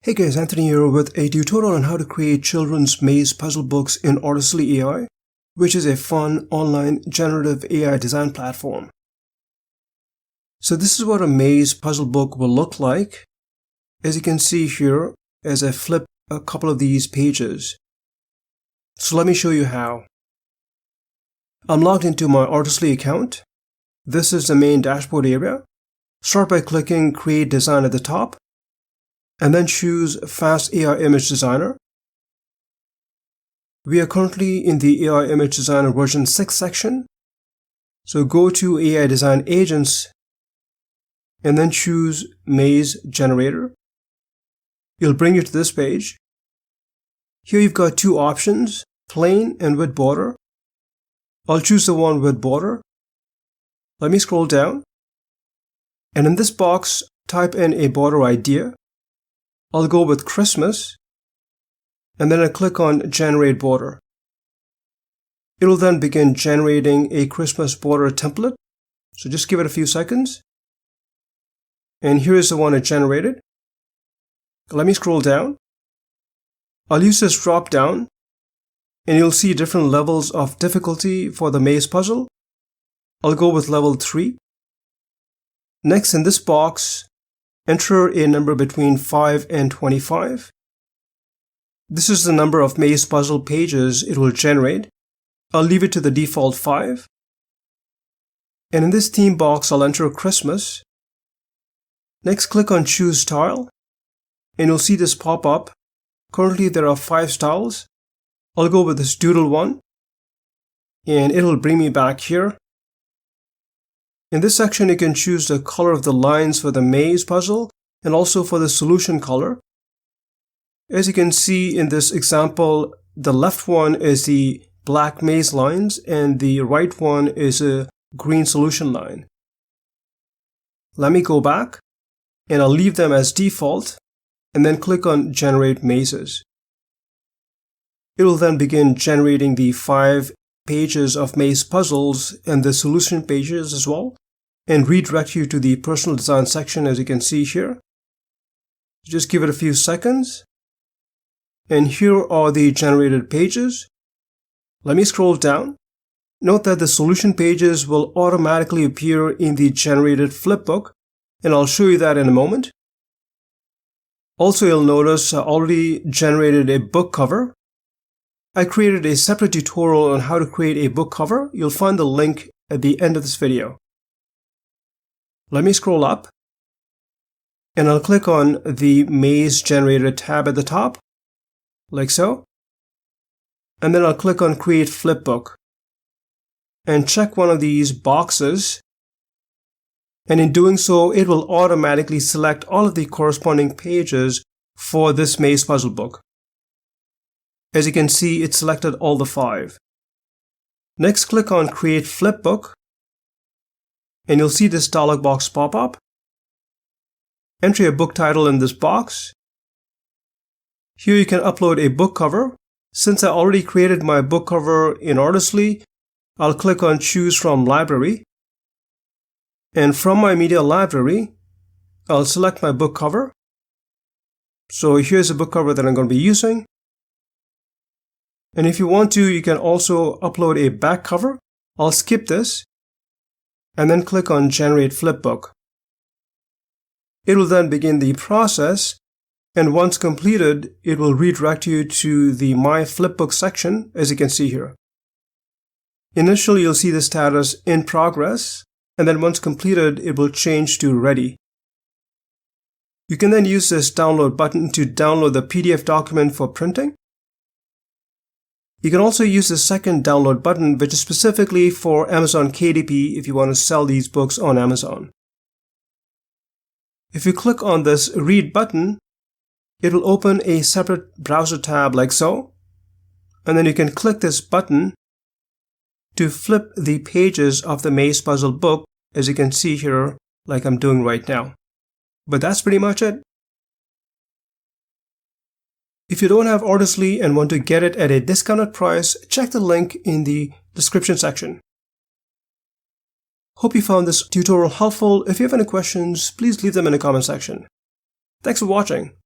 Hey guys, Anthony here with a tutorial on how to create children's maze puzzle books in Artistly AI, which is a fun online generative AI design platform. So this is what a maze puzzle book will look like. As you can see here, as I flip a couple of these pages. So let me show you how. I'm logged into my Artistly account. This is the main dashboard area. Start by clicking Create Design at the top, and then choose Fast AI Image Designer. We are currently in the AI Image Designer version 6 section. So go to AI Design Agents and then choose Maze Generator. It'll bring you to this page. Here you've got two options, plain and with border. I'll choose the one with border. Let me scroll down. And in this box, type in a border idea. I'll go with Christmas, and then I click on Generate Border. It will then begin generating a Christmas border template, so just give it a few seconds. And here is the one I generated. Let me scroll down. I'll use this drop down, and you'll see different levels of difficulty for the maze puzzle. I'll go with level 3. Next, in this box, enter a number between 5 and 25. This is the number of maze puzzle pages it will generate. I'll leave it to the default 5. And in this theme box, I'll enter Christmas. Next, click on Choose Style, and you'll see this pop up. Currently, there are 5 styles. I'll go with this doodle one, and it'll bring me back here. In this section, you can choose the color of the lines for the maze puzzle and also for the solution color. As you can see in this example, the left one is the black maze lines and the right one is a green solution line. Let me go back and I'll leave them as default and then click on Generate Mazes. It will then begin generating the 5 pages of maze puzzles and the solution pages as well, and redirect you to the personal design section as you can see here. Just give it a few seconds. And here are the generated pages. Let me scroll down. Note that the solution pages will automatically appear in the generated flipbook, and I'll show you that in a moment. Also, you'll notice I already generated a book cover. I created a separate tutorial on how to create a book cover. You'll find the link at the end of this video. Let me scroll up, and I'll click on the Maze Generator tab at the top, like so. And then I'll click on Create Flipbook, and check one of these boxes. And in doing so, it will automatically select all of the corresponding pages for this maze puzzle book. As you can see, it selected all the 5. Next, click on Create Flipbook, and you'll see this dialog box pop up. Enter a book title in this box. Here you can upload a book cover. Since I already created my book cover in Artistly, I'll click on Choose from Library. And from my media library, I'll select my book cover. So here's the book cover that I'm going to be using. And if you want to, you can also upload a back cover. I'll skip this and then click on Generate Flipbook. It will then begin the process, and once completed, it will redirect you to the My Flipbook section, as you can see here. Initially, you'll see the status in progress, and then once completed, it will change to ready. You can then use this download button to download the PDF document for printing. You can also use the second download button, which is specifically for Amazon KDP if you want to sell these books on Amazon. If you click on this Read button, it will open a separate browser tab like so. And then you can click this button to flip the pages of the maze puzzle book, as you can see here, like I'm doing right now. But that's pretty much it. If you don't have Artistly and want to get it at a discounted price, check the link in the description section. Hope you found this tutorial helpful. If you have any questions, please leave them in the comment section. Thanks for watching.